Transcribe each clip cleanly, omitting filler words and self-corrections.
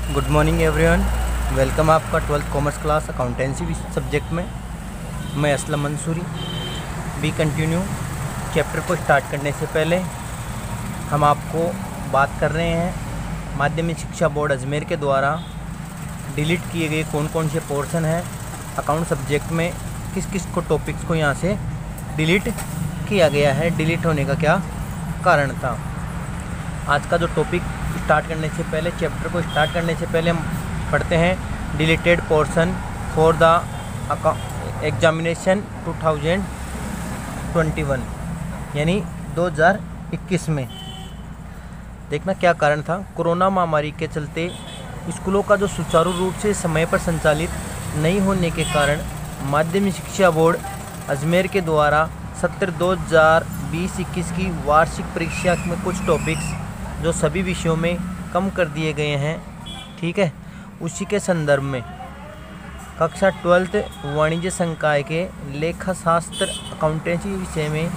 Good morning everyone. Welcome आपका 12th commerce class accountancy subject में। मैं Aslam Mansoori. Be continue. Chapter को स्टार्ट करने से पहले हम आपको बात कर रहे हैं माध्यमिक शिक्षा बोर्ड अजमेर के द्वारा डिलीट किए गए कौन कौन से पोर्शन हैं अकाउंट सब्जेक्ट में, किस किस को टॉपिक्स को यहाँ से डिलीट किया गया है, डिलीट होने का क्या कारण था। आज का जो टॉपिक स्टार्ट करने से पहले, चैप्टर को स्टार्ट करने से पहले हम पढ़ते हैं deleted portion for the examination 2021 यानी 2021 में। देखना क्या कारण था। कोरोना महामारी के चलते स्कूलों का जो सुचारू रूप से समय पर संचालित नहीं होने के कारण माध्यमिक शिक्षा बोर्ड अजमेर के द्वारा सत्र 2020-21 की वार्षिक परीक्षा में कुछ टॉपिक्स जो सभी विषयों में कम कर दिए गए हैं, ठीक है, उसी के संदर्भ में कक्षा 12th वाणिज्य संकाय के लेखा शास्त्र अकाउंटेंसी विषय में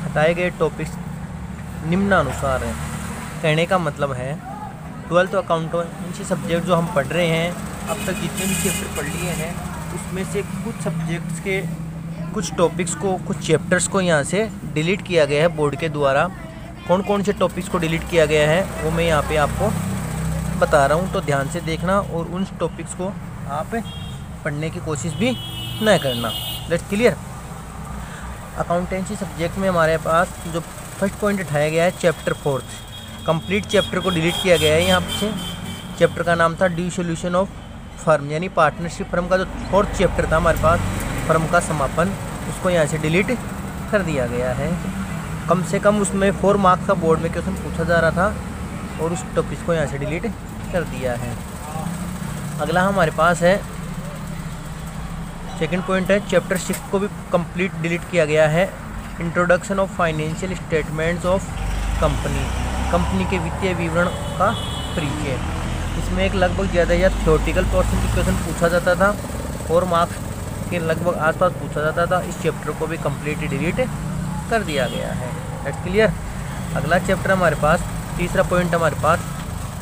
हटाए गए टॉपिक्स निम्नानुसार हैं। कहने का मतलब है 12th अकाउंटेंसी सब्जेक्ट जो हम पढ़ रहे हैं, अब तक जितने भी चैप्टर पढ़ लिए हैं उसमें से कुछ सब्जेक्ट्स के कुछ टॉपिक्स को, कुछ चैप्टर्स को यहाँ से डिलीट किया गया है बोर्ड के द्वारा। कौन कौन से टॉपिक्स को डिलीट किया गया है वो मैं यहाँ पे आपको बता रहा हूँ, तो ध्यान से देखना और उन टॉपिक्स को आप पढ़ने की कोशिश भी न करना। Let's clear. अकाउंटेंसी सब्जेक्ट में हमारे पास जो फर्स्ट पॉइंट उठाया गया है चैप्टर 4th कंप्लीट चैप्टर को डिलीट किया गया है। यहाँ से चैप्टर का नाम था डिसोल्यूशन ऑफ फर्म यानी पार्टनरशिप फर्म का जो 4th चैप्टर था हमारे पास, फर्म का समापन, उसको यहाँ से डिलीट कर दिया गया है। कम से कम उसमें 4 मार्क्स का बोर्ड में क्वेश्चन पूछा जा रहा था और उस टॉपिक को यहाँ से डिलीट कर दिया है। अगला हमारे पास है सेकंड पॉइंट है चैप्टर 6 को भी कंप्लीट डिलीट किया गया है। Introduction of financial statements of company, company के वित्तीय विवरण का परिचय। इसमें एक लगभग ज़्यादा या थ्योरेटिकल पोर्शन की क्वेश्चन पूछा जाता था, 4 मार्क्स के लगभग आसपास पूछा जाता था। इस चैप्टर को भी कंप्लीटली डिलीट कर दिया गया है। That's clear. अगला चैप्टर हमारे पास, तीसरा पॉइंट हमारे पास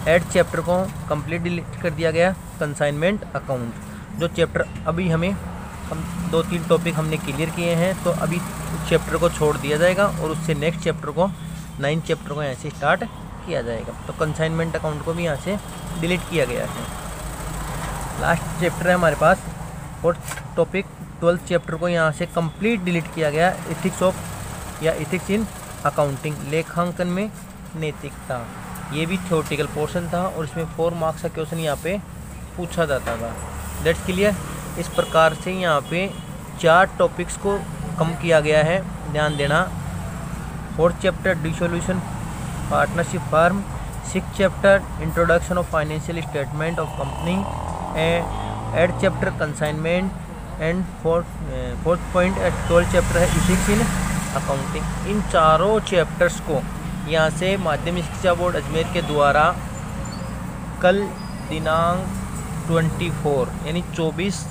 8th चैप्टर को कंप्लीट डिलीट कर दिया गया कंसाइनमेंट अकाउंट। जो चैप्टर अभी हम 2-3 टॉपिक हमने क्लियर किए हैं, तो अभी उस चैप्टर को छोड़ दिया जाएगा और उससे नेक्स्ट चैप्टर को 9th चैप्टर को यहाँ से स्टार्ट किया जाएगा। तो कंसाइनमेंट अकाउंट को भी यहाँ से डिलीट किया गया है। लास्ट चैप्टर है हमारे पास 4th टॉपिक 12th चैप्टर को यहाँ से कंप्लीट डिलीट किया गया, एथिक्स ऑफ या एथिक्स इन अकाउंटिंग, लेखांकन में नैतिकता। ये भी थ्योरेटिकल पोर्शन था और इसमें 4 मार्क्स का क्वेश्चन यहाँ पे पूछा जाता था। That's clear. इस प्रकार से यहाँ पे 4 टॉपिक्स को कम किया गया है, ध्यान देना। 4th chapter dissolution partnership firm, 6th chapter introduction of financial statement of company, 8th chapter consignment and 4th point 12th chapter है एथिक्स इन अकाउंटिंग। इन चारों चैप्टर्स को यहाँ से माध्यमिक शिक्षा बोर्ड अजमेर के द्वारा कल दिनांक 24 यानी 24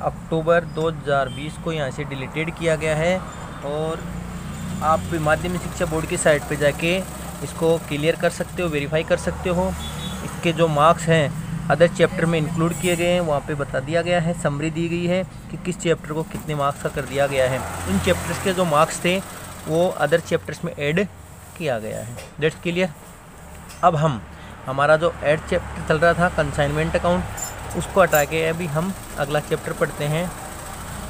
अक्टूबर 2020 को यहाँ से डिलीटेड किया गया है। और आप माध्यमिक शिक्षा बोर्ड की साइट पे जाके इसको क्लियर कर सकते हो, वेरीफाई कर सकते हो। इसके जो मार्क्स हैं अदर चैप्टर में इंक्लूड किए गए हैं, वहाँ पे बता दिया गया है, समरी दी गई है कि किस चैप्टर को कितने मार्क्स का कर दिया गया है। इन चैप्टर्स के जो मार्क्स थे वो अदर चैप्टर्स में ऐड किया गया है। That's clear. अब हमारा जो 8th चैप्टर चल रहा था कंसाइनमेंट अकाउंट, उसको हटा के अभी हम अगला चैप्टर पढ़ते हैं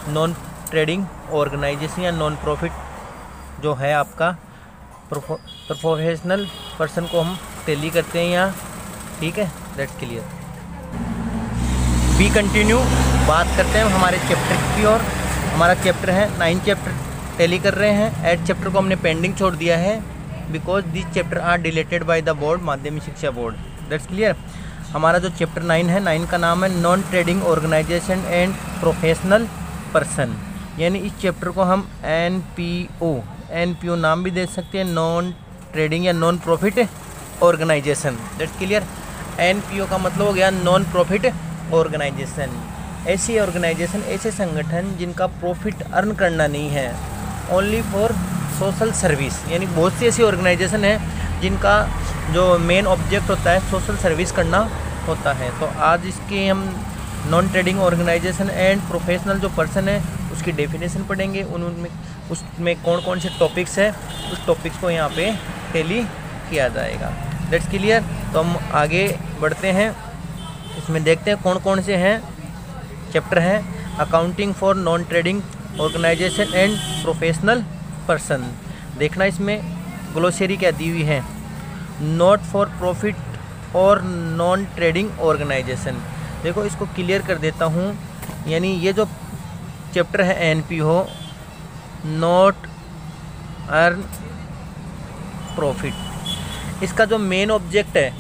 नॉन ट्रेडिंग ऑर्गेनाइजेशन या नॉन प्रॉफिट जो है आपका प्रोफेशनल पर्सन को हम टैली करते हैं यहाँ, ठीक है। That's clear. B continue. बात करते हैं हमारे चैप्टर की और हमारा चैप्टर है 9th चैप्टर टैली कर रहे हैं। 8th चैप्टर को हमने पेंडिंग छोड़ दिया है because this chapter are deleted by the board माध्यमिक शिक्षा बोर्ड। That's clear. हमारा जो चैप्टर 9 है, 9 का नाम है non trading organisation and professional person, यानी इस चैप्टर को हम NPO नाम भी दे सकते हैं, नॉन ट्रेडिंग या non profit organisation. That's clear. NPO का मतलब हो गया नॉन प्रॉफिट ऑर्गेनाइजेशन। ऐसी ऑर्गेनाइजेशन, ऐसे संगठन जिनका प्रॉफिट अर्न करना नहीं है, ओनली फॉर सोशल सर्विस, यानी बहुत सी ऐसी ऑर्गेनाइजेशन है जिनका जो मेन ऑब्जेक्ट होता है सोशल सर्विस करना होता है। तो आज इसके हम non trading organisation and professional जो पर्सन है उसकी डेफिनेशन पढ़ेंगे, उनमें उसमें कौन कौन से टॉपिक्स है, उस टॉपिक्स को यहाँ पे टैली किया जाएगा। That's clear. तो हम आगे बढ़ते हैं, इसमें देखते हैं कौन कौन से हैं चैप्टर हैं। Accounting for non trading organisation and professional person. देखना इसमें ग्लोसरी क्या दी हुई है, नॉट फॉर प्रॉफिट और नॉन ट्रेडिंग ऑर्गेनाइजेशन। देखो इसको क्लियर कर देता हूँ, यानी ये जो चैप्टर है एनपीओ, नॉट अर्न प्रॉफिट, इसका जो मेन ऑब्जेक्ट है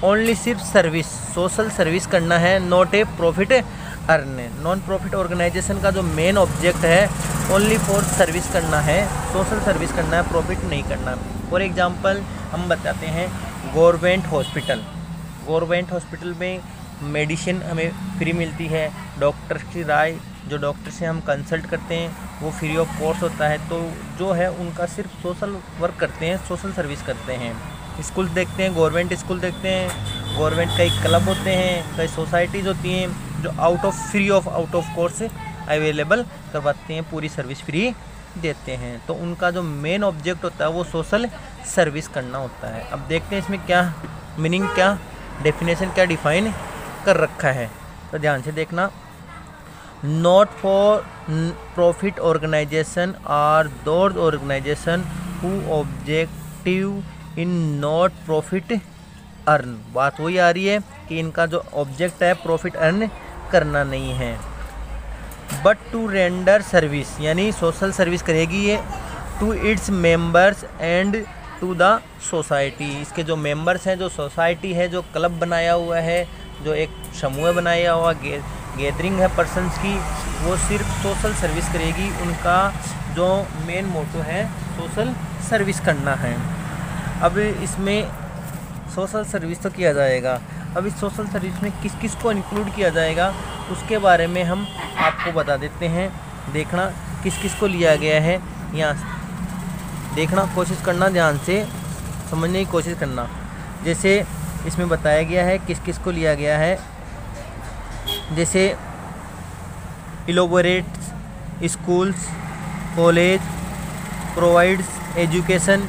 ओनली सिर्फ सर्विस, सोशल सर्विस करना है, not a profit earn. Non profit organisation का जो मेन ऑब्जेक्ट है ओनली फॉर सर्विस करना है, सोशल सर्विस करना है, प्रॉफिट नहीं करना। फॉर एग्जांपल हम बताते हैं गवर्नमेंट हॉस्पिटल, गवर्नमेंट हॉस्पिटल में मेडिसिन हमें फ्री मिलती है, डॉक्टर की राय जो डॉक्टर से हम कंसल्ट करते हैं वो फ्री ऑफ कॉस्ट होता है। तो जो है उनका सिर्फ सोशल वर्क करते हैं, सोशल सर्विस करते हैं। स्कूल देखते हैं, गवर्नमेंट स्कूल देखते हैं, गवर्नमेंट कई क्लब होते हैं, कई सोसाइटीज़ होती हैं जो आउट ऑफ कोर्स अवेलेबल करवाते हैं, पूरी सर्विस फ्री देते हैं। तो उनका जो मेन ऑब्जेक्ट होता है वो सोशल सर्विस करना होता है। अब देखते हैं इसमें क्या मीनिंग, क्या डेफिनेशन, क्या डिफाइन कर रखा है। तो ध्यान से देखना, not for profit organisation are those organisation who objective in not profit earn. बात वही आ रही है कि इनका जो ऑब्जेक्ट है प्रॉफिट अर्न करना नहीं है, बट टू रेंडर सर्विस, यानी सोशल सर्विस करेगी ये, to its members and to the society. इसके जो मेंबर्स हैं, जो सोसाइटी है, जो क्लब बनाया हुआ है, जो एक समूह बनाया हुआ गैदरिंग है पर्सन्स की, वो सिर्फ सोशल सर्विस करेगी। उनका जो मेन मोटो है सोशल सर्विस करना है। अब इसमें सोशल सर्विस तो किया जाएगा, अब इस सोशल सर्विस में किस किस को इंक्लूड किया जाएगा उसके बारे में हम आपको बता देते हैं। देखना किस किस को लिया गया है, यहाँ देखना, कोशिश करना, ध्यान से समझने की कोशिश करना। जैसे इसमें बताया गया है किस किस को लिया गया है, जैसे elaborates schools, college, provides education,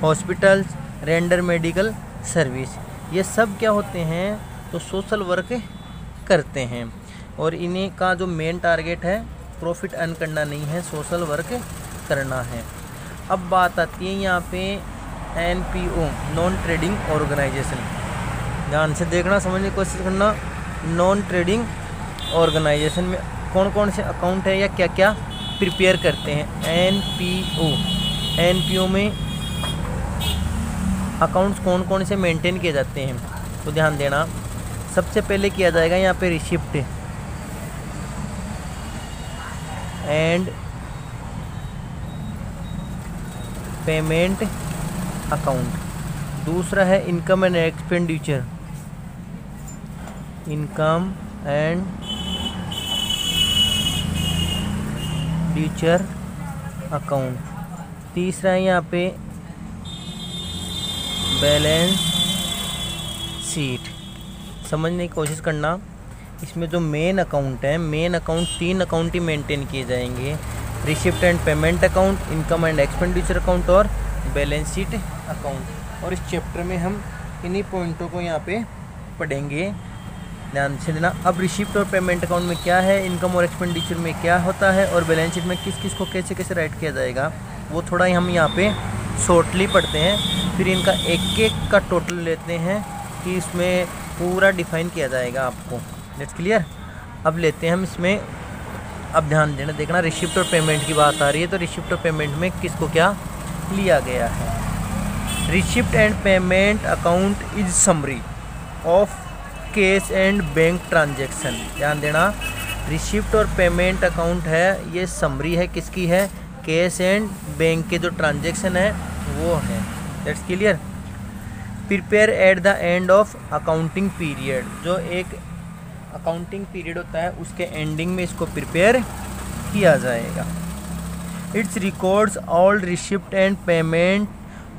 hospitals, render medical service, ये सब क्या होते हैं तो सोशल वर्क करते हैं। और इन्हीं का जो मेन टारगेट है प्रॉफिट अर्न करना नहीं है, सोशल वर्क करना है। अब बात आती है यहाँ पे एनपीओ, नॉन ट्रेडिंग ऑर्गेनाइजेशन। ध्यान से देखना, समझने की कोशिश करना। नॉन ट्रेडिंग ऑर्गेनाइजेशन में कौन कौन से अकाउंट है या क्या क्या प्रिपेयर करते हैं। एनपीओ में अकाउंट्स कौन कौन से मेंटेन किए जाते हैं, तो ध्यान देना। सबसे पहले किया जाएगा यहाँ पे रिसिप्ट एंड पेमेंट अकाउंट। दूसरा है income and expenditure, income and expenditure account. तीसरा है यहाँ पे बैलेंस शीट। समझने की कोशिश करना, इसमें जो मेन अकाउंट है, मेन अकाउंट 3 अकाउंट ही मेंटेन किए जाएंगे, receipt and payment account, income and expenditure account और बैलेंस शीट अकाउंट। और इस चैप्टर में हम इन्हीं पॉइंटों को यहाँ पे पढ़ेंगे, ध्यान से लेना। अब रिसिप्ट और पेमेंट अकाउंट में क्या है, इनकम और एक्सपेंडिचर में क्या होता है, और बैलेंस शीट में किस किस को कैसे कैसे राइट किया जाएगा, वो थोड़ा हम यहाँ पे शॉर्टली पढ़ते हैं। फिर इनका एक एक का टोटल लेते हैं कि इसमें पूरा डिफाइन किया जाएगा आपको। That's clear. अब लेते हैं हम इसमें, अब ध्यान देना, देखना रिसिप्ट और पेमेंट की बात आ रही है, तो रिसिप्ट और पेमेंट में किसको क्या लिया गया है। Receipt and payment account is summary of cash and bank transaction. ध्यान देना, रिसिप्ट और पेमेंट अकाउंट है, ये समरी है, किसकी है, कैश एंड बैंक के जो ट्रांजैक्शन है वो है। That's clear. Prepare at the end of accounting period, जो एक अकाउंटिंग पीरियड होता है उसके एंडिंग में इसको प्रिपेयर किया जाएगा। Its records all receipt and payment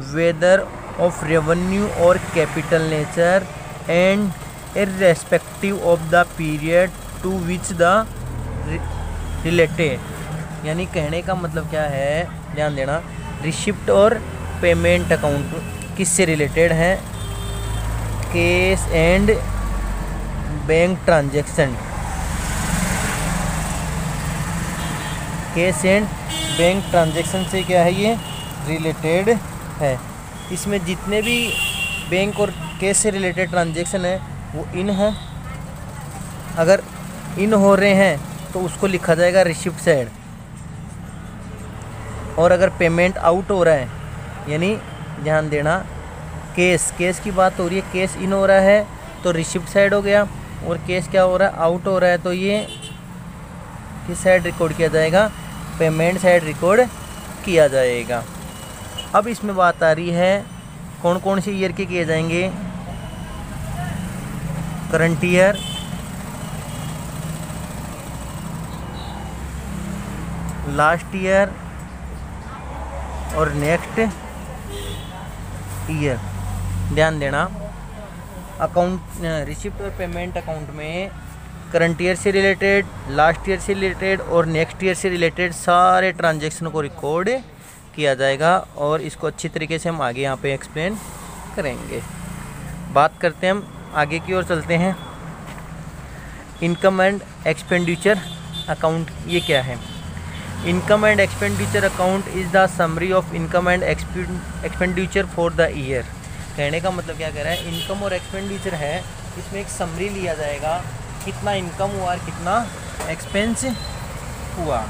whether of revenue और capital nature and irrespective of the period to which the related, यानी कहने का मतलब क्या है, ध्यान देना, रिसिप्ट और पेमेंट अकाउंट किससे रिलेटेड है, case and bank transaction, case and bank transaction से क्या है ये रिलेटेड है। इसमें जितने भी बैंक और केस से रिलेटेड ट्रांजैक्शन है वो इन है, अगर इन हो रहे हैं तो उसको लिखा जाएगा रिसिप्ट साइड, और अगर पेमेंट आउट हो रहा है, यानी ध्यान देना केस की बात हो रही है, केस इन हो रहा है तो रिसिप्ट साइड हो गया, और केस क्या हो रहा है, आउट हो रहा है, तो ये किस साइड रिकॉर्ड किया जाएगा, पेमेंट साइड रिकॉर्ड किया जाएगा। अब इसमें बात आ रही है कौन कौन से ईयर के किए जाएंगे, करंट ईयर, लास्ट ईयर और नेक्स्ट ईयर। ध्यान देना, अकाउंट रिसिप्ट और पेमेंट अकाउंट में करंट ईयर से रिलेटेड, लास्ट ईयर से रिलेटेड और नेक्स्ट ईयर से रिलेटेड सारे ट्रांजैक्शन को रिकॉर्ड किया जाएगा, और इसको अच्छी तरीके से हम आगे यहाँ पे एक्सप्लेन करेंगे। बात करते हैं, हम आगे की ओर चलते हैं। इनकम एंड एक्सपेंडिचर अकाउंट ये क्या है? Income and expenditure account is the summary of income and expenditure for the year. कहने का मतलब क्या कह रहा है, इनकम और एक्सपेंडिचर है, इसमें एक समरी लिया जाएगा, कितना इनकम हुआ और कितना एक्सपेंस हुआ।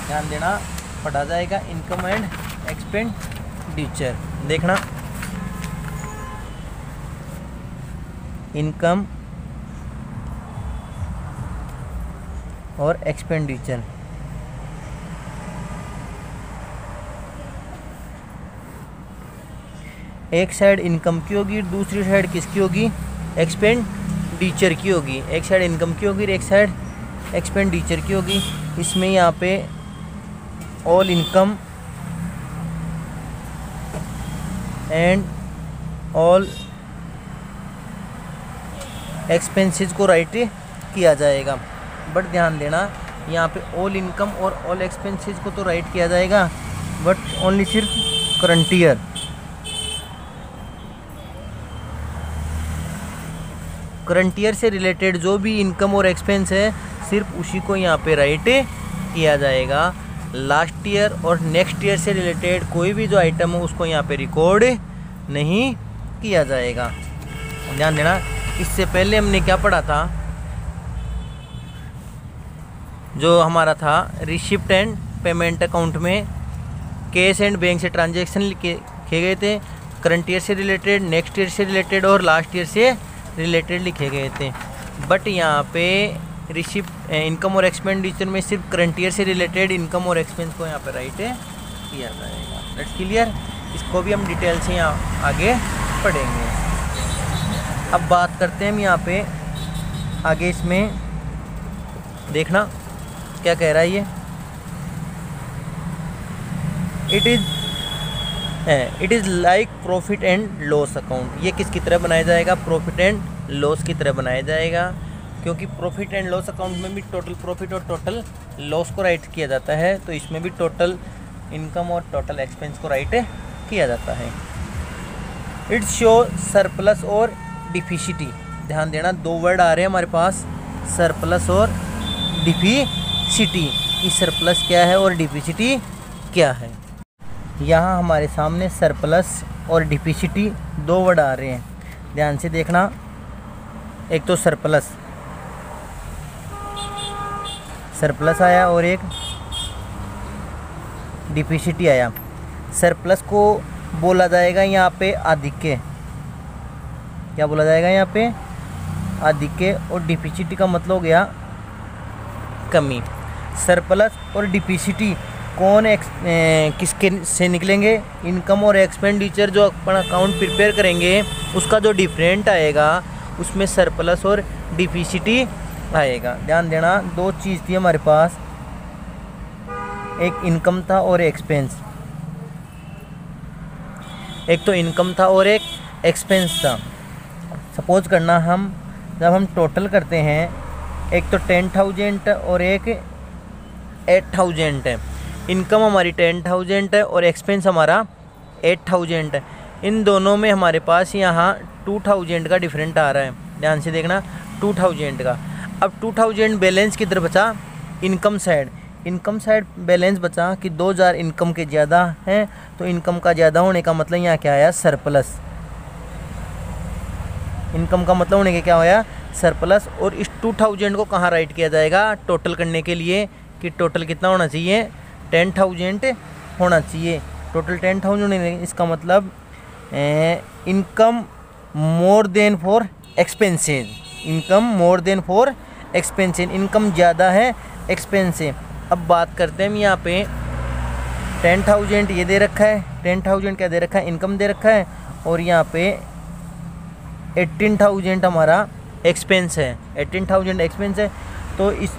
ध्यान देना, पढ़ा जाएगा इनकम एंड एक्सपेंडिचर। देखना, इनकम और एक्सपेंडिचर, एक साइड इनकम की होगी, दूसरी साइड किसकी होगी, एक्सपेंडिचर की होगी। एक साइड इनकम की होगी, एक साइड एक्सपेंडिचर की होगी। इसमें यहाँ पे all income and all expenses को राइट किया जाएगा। बट ध्यान देना, यहाँ पे ऑल इनकम और ऑल एक्सपेंसेस को तो राइट किया जाएगा, बट ओनली सिर्फ करंट ईयर। करंट ईयर से रिलेटेड जो भी इनकम और एक्सपेंस है सिर्फ उसी को यहाँ पे राइट किया जाएगा। लास्ट ईयर और नेक्स्ट ईयर से रिलेटेड कोई भी जो आइटम हो उसको यहाँ पे रिकॉर्ड नहीं किया जाएगा। ध्यान देना, इससे पहले हमने क्या पढ़ा था, जो हमारा था रिसिप्ट एंड पेमेंट अकाउंट में कैश एंड बैंक से ट्रांजैक्शन लिखे गए थे, करंट ईयर से रिलेटेड, नेक्स्ट ईयर से रिलेटेड और लास्ट ईयर से रिलेटेड लिखे गए थे। बट यहाँ पे रिसिप्ट इनकम और एक्सपेंडिचर में सिर्फ करंट ईयर से रिलेटेड इनकम और एक्सपेंस को यहाँ पे राइट किया जाएगा। That's clear. इसको भी हम डिटेल से यहाँ आगे पढ़ेंगे। अब बात करते हैं हम यहाँ पे आगे, इसमें देखना क्या कह रहा है ये, it is like profit and loss account. ये किसकी तरह बनाया जाएगा, प्रॉफिट एंड लॉस की तरह बनाया जाएगा, क्योंकि प्रॉफिट एंड लॉस अकाउंट में भी टोटल प्रॉफिट और टोटल लॉस को राइट किया जाता है, तो इसमें भी टोटल इनकम और टोटल एक्सपेंस को राइट किया जाता है। इट्स शो सरप्लस और डिफिसिटी। ध्यान देना, दो वर्ड आ रहे हैं हमारे पास, सरप्लस और डिफिसिटी। कि सरप्लस क्या है और डिफिसिटी क्या है। यहाँ हमारे सामने सरप्लस और डिफिसिटी दो वर्ड आ रहे हैं, ध्यान से देखना। एक तो सरप्लस आया और एक डिफिसिटी आया। सरप्लस को बोला जाएगा यहाँ पे आधिक्य, क्या बोला जाएगा यहाँ पे, आधिक्य, और डिफिसिटी का मतलब हो गया कमी। सरप्लस और डिफिसिटी कौन किसके से निकलेंगे, इनकम और एक्सपेंडिचर जो अपन अकाउंट प्रिपेयर करेंगे उसका जो डिफरेंट आएगा उसमें सरप्लस और डिफिसिटी आएगा। ध्यान देना, दो चीज़ थी हमारे पास, एक इनकम था और एक्सपेंस, एक तो इनकम था और एक एक्सपेंस था। सपोज करना हम जब हम टोटल करते हैं, एक तो 10,000 और एक 8,000 है। इनकम हमारी 10,000 है और एक्सपेंस हमारा 8,000 है। इन दोनों में हमारे पास यहाँ 2,000 का डिफरेंट आ रहा है, ध्यान से देखना 2,000 का। अब 2,000 बैलेंस किधर बचा, income side. Income side balance बचा कि 2,000 इनकम के ज़्यादा हैं, तो इनकम का ज़्यादा होने का मतलब यहाँ क्या आया, सरप्लस। इनकम का मतलब होने के क्या होया, सरप्लस। और इस 2,000 को कहाँ राइट किया जाएगा, टोटल करने के लिए कि टोटल कितना होना चाहिए, 10,000 होना चाहिए। टोटल 10,000 होने, इसका मतलब income more than for expenses. Income more than for expenses, income ज़्यादा है एक्सपेंस से। अब बात करते हैं हम यहाँ पे 10,000 ये दे रखा है, 10,000 क्या दे रखा है, इनकम दे रखा है, और यहाँ पे 18,000 हमारा एक्सपेंस है। 18,000 एक्सपेंस है, तो इस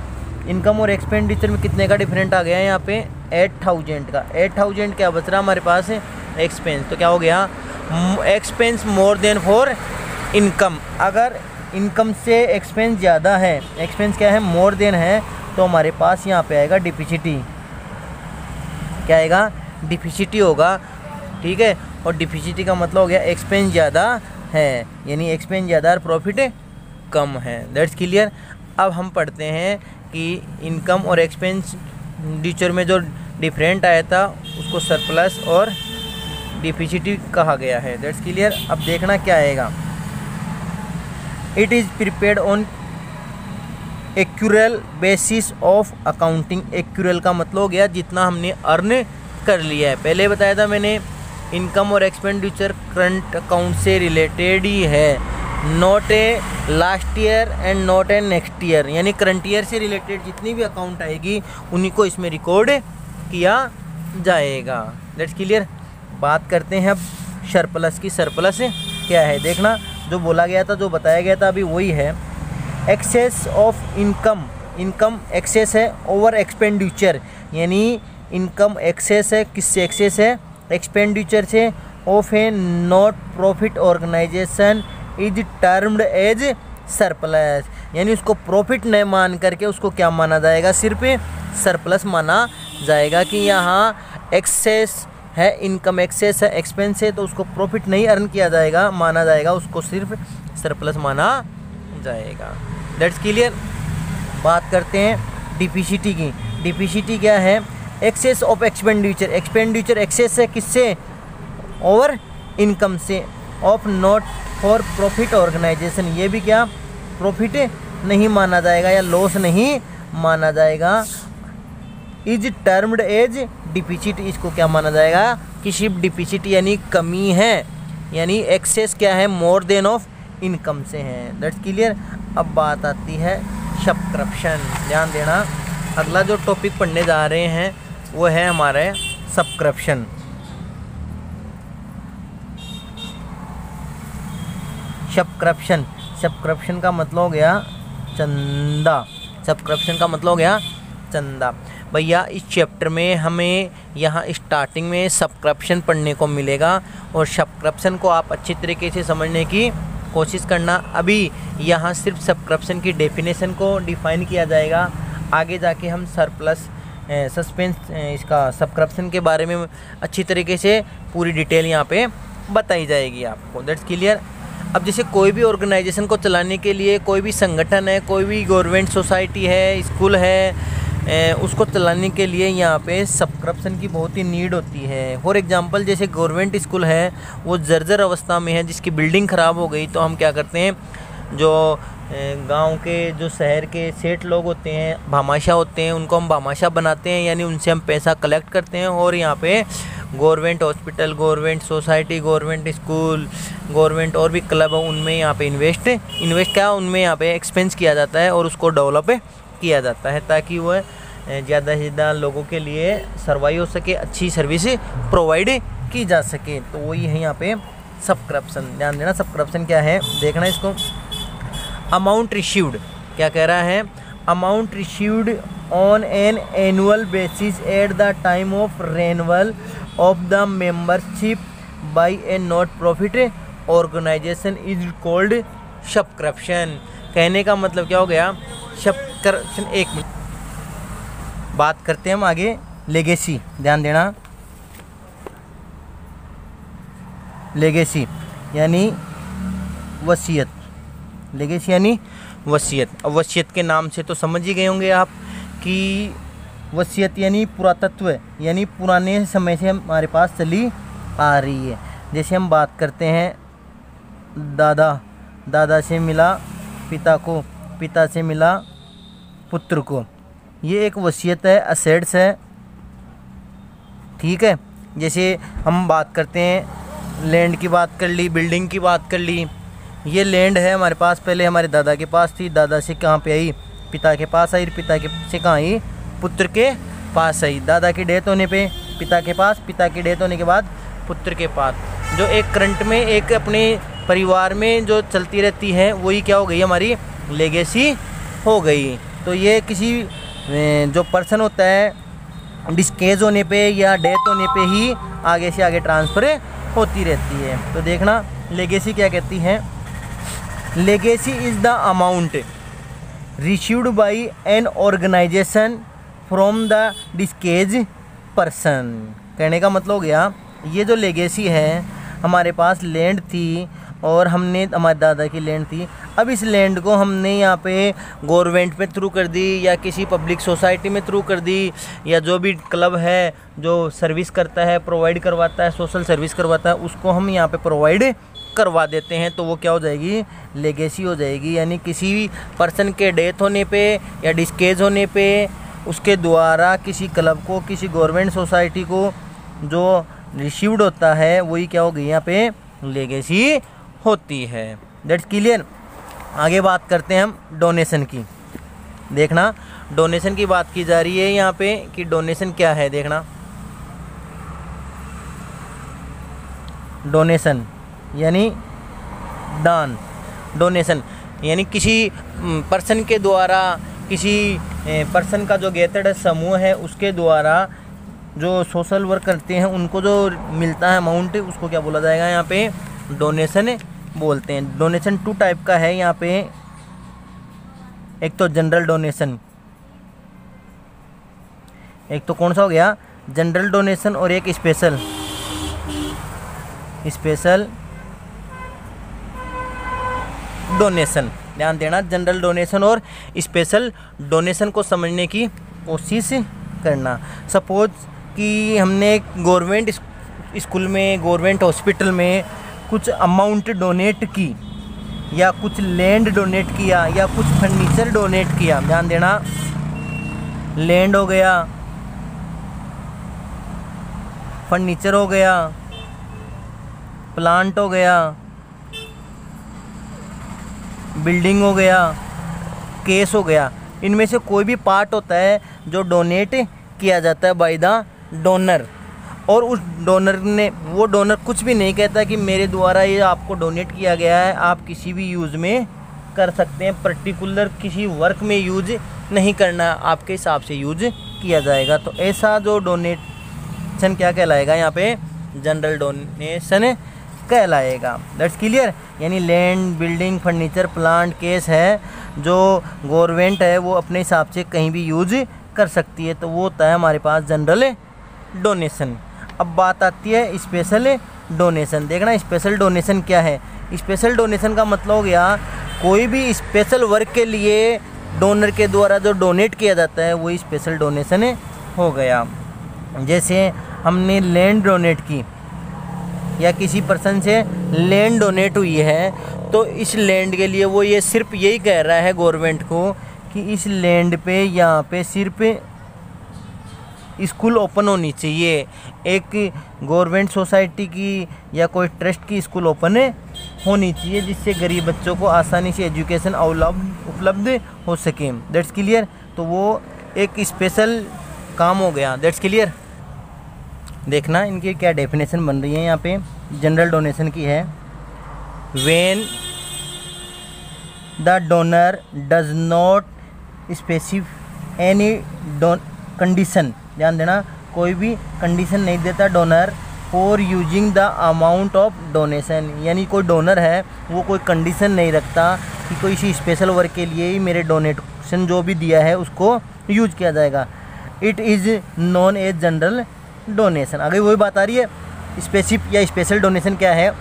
इनकम और एक्सपेंडिचर में कितने का डिफरेंट आ गया है यहाँ पे, 8,000 का। 8,000 क्या बच रहा हमारे पास है, एक्सपेंस। तो क्या हो गया, expense more than for income. अगर इनकम से एक्सपेंस ज़्यादा है, एक्सपेंस क्या है, मोर देन है, तो हमारे पास यहाँ पे आएगा डिफिसिटी। क्या आएगा, डिफिसिटी होगा, ठीक है। और डिफिसिटी का मतलब हो गया एक्सपेंस ज़्यादा है, यानी एक्सपेंस ज़्यादा और प्रॉफिट कम है। That's clear. अब हम पढ़ते हैं कि इनकम और एक्सपेंडिचर में जो डिफरेंट आया था उसको सरप्लस और डिफिसिटी कहा गया है। That's clear. अब देखना क्या आएगा, it is prepared on accrual basis of accounting. Accrual का मतलब हो गया जितना हमने अर्न कर लिया है। पहले बताया था मैंने, इनकम और एक्सपेंडिचर करंट अकाउंट से रिलेटेड ही है, not A last year and not A next year. यानी करंट ईयर से रिलेटेड जितनी भी अकाउंट आएगी उन्हीं को इसमें रिकॉर्ड किया जाएगा। That's clear. बात करते हैं अब सरप्लस की। सरप्लस क्या है, देखना जो बोला गया था, जो बताया गया था अभी वही है। Excess of income, income excess है ओवर एक्सपेंडिचर, यानी इनकम एक्सेस है, किससे एक्सेस है, एक्सपेंडिचर से, of a not profit organisation is termed as surplus. यानी उसको प्रॉफिट नहीं मान करके उसको क्या माना जाएगा, सिर्फ सरप्लस माना जाएगा। कि यहाँ एक्सेस है, इनकम एक्सेस है, एक्सपेंस है, तो उसको प्रॉफिट नहीं अर्न किया जाएगा, माना जाएगा, उसको सिर्फ सरप्लस माना जाएगा। That's clear. बात करते हैं डिफिसिटी की। डिफिसिटी क्या है, excess of expenditure. Expenditure excess है किससे, ओवर इनकम से, of not for profit organisation. ये भी क्या, प्रॉफिट नहीं माना जाएगा या लॉस नहीं माना जाएगा। इज टर्म्ड एज डिफिसिट, इसको क्या माना जाएगा कि सिर्फ डिफिसिट यानी कमी है, यानी एक्सेस क्या है, मोर देन ऑफ इनकम से है। That's clear. अब बात आती है सब्सक्रिप्शन। ध्यान देना, अगला जो टॉपिक पढ़ने जा रहे हैं वो है हमारे सब्सक्रिप्शन। सब्सक्रिप्शन, सब्सक्रिप्शन का मतलब हो गया चंदा। सब्सक्रिप्शन का मतलब हो गया चंदा। भैया इस चैप्टर में हमें यहाँ स्टार्टिंग में सब्सक्रिप्शन पढ़ने को मिलेगा, और सब्सक्रिप्शन को आप अच्छी तरीके से समझने की कोशिश करना। अभी यहाँ सिर्फ सब्सक्रिप्शन की डेफिनेशन को डिफ़ाइन किया जाएगा, आगे जाके हम सरप्लस सस्पेंस इसका सब्सक्रिप्शन के बारे में अच्छी तरीके से पूरी डिटेल यहाँ पे बताई जाएगी आपको। That's clear. अब जैसे कोई भी ऑर्गेनाइजेशन को चलाने के लिए, कोई भी संगठन है, कोई भी गवर्नमेंट सोसाइटी है, स्कूल है, उसको चलाने के लिए यहाँ पे सब्सक्रिप्शन की बहुत ही नीड होती है। फॉर एग्जांपल जैसे गवर्नमेंट स्कूल है, वो जर्जर अवस्था में है, जिसकी बिल्डिंग ख़राब हो गई, तो हम क्या करते हैं, जो गांव के, जो शहर के सेठ लोग होते हैं, भामाशाह होते हैं, उनको हम भामाशाह बनाते हैं, यानी उनसे हम पैसा कलेक्ट करते हैं, और यहाँ पे government hospital, government society, government school, government और भी क्लब है, उनमें यहाँ पे इन्वेस्ट क्या, उनमें यहाँ पे एक्सपेंस किया जाता है और उसको डेवलप किया जाता है, ताकि वह ज़्यादा से ज़्यादा लोगों के लिए सर्वाइव हो सके, अच्छी सर्विस प्रोवाइड की जा सके। तो वही है यहाँ पे सब्सक्रिप्शन। ध्यान देना, सब्सक्रिप्शन क्या है, देखना इसको। अमाउंट रिसीव्ड, क्या कह रहा है, amount received on an annual basis at the time of renewal of the membership by a not profit organisation is called subscription. कहने का मतलब क्या हो गया, सबस्क्रिप्शन। एक मिनट, बात करते हैं हम आगे लेगेसी। ध्यान देना, लेगेसी यानी वसीयत। लेगेसी यानी वसीयत। अब वसीयत के नाम से तो समझ ही गए होंगे आप कि वसीयत यानी पुरातत्व, यानी पुराने समय से हमारे पास चली आ रही है। जैसे हम बात करते हैं दादा से मिला पिता को, पिता से मिला पुत्र को, ये एक वसीयत है, असेट्स है। ठीक है। जैसे हम बात करते हैं लैंड की बात कर ली, बिल्डिंग की बात कर ली। ये लैंड है हमारे पास, पहले हमारे दादा के पास थी, दादा से कहाँ पे आई, पिता के पास आई, पिता के से कहाँ आई, पुत्र के पास आई। दादा की डेथ होने पे पिता के पास, पिता की डेथ होने के बाद पुत्र के पास। जो एक करंट में एक अपने परिवार में जो चलती रहती है वही क्या हो गई, हमारी लेगेसी हो गई। तो ये किसी जो पर्सन होता है डिस्केज होने पे या डेथ होने पे ही आगे से आगे ट्रांसफ़र होती रहती है। तो देखना लेगेसी क्या कहती है। Legacy is the amount received by an organisation from the deceased person. कहने का मतलब हो गया, ये जो लेगेसी है, हमारे पास लैंड थी और हमने, हमारे दादा की लैंड थी, अब इस लैंड को हमने यहाँ पे गवर्नमेंट में थ्रू कर दी या किसी पब्लिक सोसाइटी में थ्रू कर दी, या जो भी क्लब है जो सर्विस करता है, प्रोवाइड करवाता है, सोशल सर्विस करवाता है, उसको हम यहाँ पे प्रोवाइड करवा देते हैं। तो वो क्या हो जाएगी, लेगेसी हो जाएगी। यानी किसी भी पर्सन के डेथ होने पे या डिस्केज होने पे उसके द्वारा किसी क्लब को, किसी गवर्नमेंट सोसाइटी को जो रिसीव्ड होता है वही क्या हो गई, यहाँ पे लेगेसी होती है। That's clear. आगे बात करते हैं हम डोनेशन की। देखना डोनेशन की बात की जा रही है यहाँ पे कि डोनेशन क्या है। देखना डोनेशन यानी दान। डोनेशन यानी किसी पर्सन के द्वारा, किसी पर्सन का जो गेटेड समूह है उसके द्वारा जो सोशल वर्क करते हैं उनको जो मिलता है अमाउंट, उसको क्या बोला जाएगा, यहाँ पे डोनेशन बोलते हैं। डोनेशन 2 टाइप का है यहाँ पे। एक तो जनरल डोनेशन, एक तो कौन सा हो गया, जनरल डोनेशन, और एक स्पेशल डोनेशन। ध्यान देना, जनरल डोनेशन और स्पेशल डोनेशन को समझने की कोशिश करना। सपोज कि हमने एक गवर्नमेंट स्कूल में, गवर्नमेंट हॉस्पिटल में कुछ अमाउंट डोनेट की, या कुछ लैंड डोनेट किया, या कुछ फर्नीचर डोनेट किया। ध्यान देना, लैंड हो गया, फर्नीचर हो गया, प्लांट हो गया, बिल्डिंग हो गया, केस हो गया। इनमें से कोई भी पार्ट होता है जो डोनेट किया जाता है बाय द डोनर, और उस डोनर ने, वो डोनर कुछ भी नहीं कहता कि मेरे द्वारा ये आपको डोनेट किया गया है, आप किसी भी यूज़ में कर सकते हैं, पर्टिकुलर किसी वर्क में यूज नहीं करना, आपके हिसाब से यूज किया जाएगा। तो ऐसा जो डोनेशन क्या कहलाएगा, यहाँ पे जनरल डोनेशन कहलाएगा। That's clear. यानी land, building, furniture, plant, case है जो गवर्नमेंट है वो अपने हिसाब से कहीं भी यूज कर सकती है, तो वो होता है हमारे पास जनरल डोनेशन। अब बात आती है स्पेशल डोनेशन। देखना स्पेशल डोनेशन क्या है। स्पेशल डोनेशन का मतलब हो गया कोई भी स्पेशल वर्क के लिए डोनर के द्वारा जो डोनेट किया जाता है वही स्पेशल डोनेशन हो गया। जैसे हमने लैंड डोनेट की या किसी पर्सन से लैंड डोनेट हुई है, तो इस लैंड के लिए वो ये सिर्फ यही कह रहा है गवर्नमेंट को कि इस लैंड पे यहाँ पे सिर्फ स्कूल ओपन होनी चाहिए। एक गवर्नमेंट सोसाइटी की या कोई ट्रस्ट की स्कूल ओपन होनी चाहिए जिससे गरीब बच्चों को आसानी से एजुकेशन उपलब्ध हो सके। That's clear. तो वो एक स्पेशल काम हो गया। That's clear. देखना इनकी क्या डेफिनेशन बन रही है यहाँ पे। जनरल डोनेशन की है, when the donor does not specify any condition. ध्यान देना, कोई भी कंडीशन नहीं देता donor for using the amount of donation, यानी कोई डोनर है वो कोई कंडीशन नहीं रखता कि कोई इसी स्पेशल वर्क के लिए ही मेरे डोनेशन जो भी दिया है उसको यूज किया जाएगा। It is known as general donation. आगे वही बात आ रही है, स्पेसिफिक या स्पेशल डोनेशन क्या है।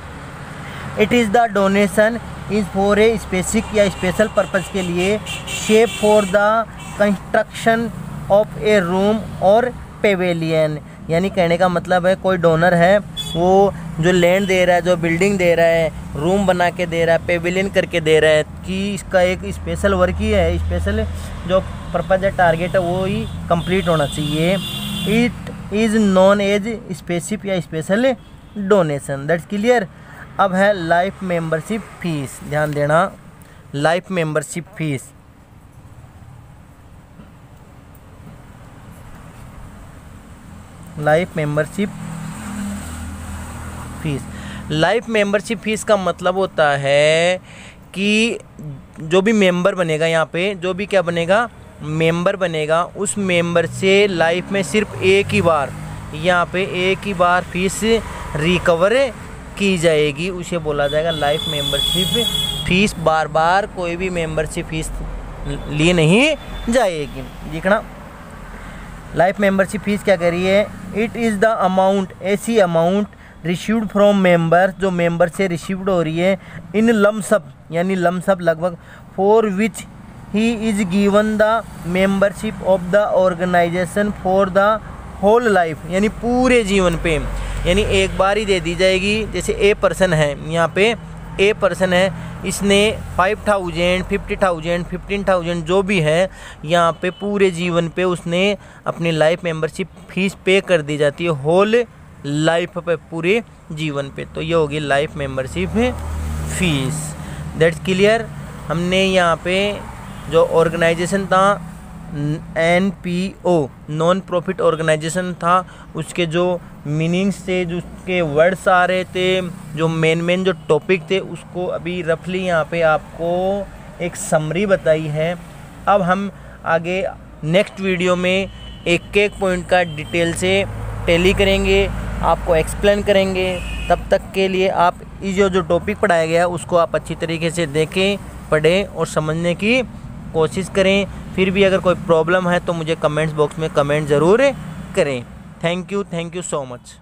It is the donation is for a specific या स्पेशल पर्पज़ के लिए, shape for the construction of A room और पेवेलियन। यानी कहने का मतलब है कोई डोनर है वो जो लैंड दे रहा है, जो बिल्डिंग दे रहा है, रूम बना के दे रहा है, पेवेलियन करके दे रहा है कि इसका एक स्पेशल वर्क ही है, स्पेशल जो पर्पज़ है, टारगेट है वो ही कंप्लीट होना चाहिए। It is known as specific या स्पेशल डोनेशन। That's clear. अब है लाइफ मेंबरशिप फीस। ध्यान देना, life membership fees. Life membership fees, life membership fees का मतलब होता है कि जो भी मेंबर बनेगा, यहाँ पे जो भी क्या बनेगा, मेंबर बनेगा, उस मेंबर से लाइफ में सिर्फ एक ही बार, यहाँ पे एक ही बार फीस रिकवर की जाएगी, उसे बोला जाएगा लाइफ मेंबरशिप फीस। बार बार कोई भी मेंबरशिप फीस लिए नहीं जाएगी। देखना लाइफ मेंबरशिप फीस क्या कह रही है। इट इज़ द अमाउंट, ऐसी अमाउंट रिसीव्ड फ्रॉम मेंबर, जो मेंबर से रिसीव्ड हो रही है, इन लमसम, यानी लमसम लगभग, for which he is given the membership of the organisation for the whole life, यानी पूरे जीवन पे, यानी एक बार ही दे दी जाएगी। जैसे ए पर्सन है, यहाँ पे ए पर्सन है, इसने 5,000, 50,000, 15,000 जो भी है, यहाँ पे पूरे जीवन पे उसने अपनी लाइफ मेंबरशिप फीस पे कर दी जाती है, होल लाइफ पे, पूरे जीवन पे। तो ये होगी life membership fees. That's clear. हमने यहाँ पे जो ऑर्गेनाइजेशन था NPO, नॉन प्रॉफिट ऑर्गेनाइजेशन था, उसके जो मीनिंग्स थे, जो उसके वर्ड्स आ रहे थे, जो मेन जो टॉपिक थे, उसको अभी रफली यहाँ पे आपको एक समरी बताई है। अब हम आगे नेक्स्ट वीडियो में एक एक पॉइंट का डिटेल से टैली करेंगे, आपको एक्सप्लेन करेंगे। तब तक के लिए आप ये जो टॉपिक पढ़ाया गया उसको आप अच्छी तरीके से देखें, पढ़ें और समझने की कोशिश करें। फिर भी अगर कोई प्रॉब्लम है तो मुझे कमेंट्स बॉक्स में कमेंट ज़रूर करें। Thank you so much.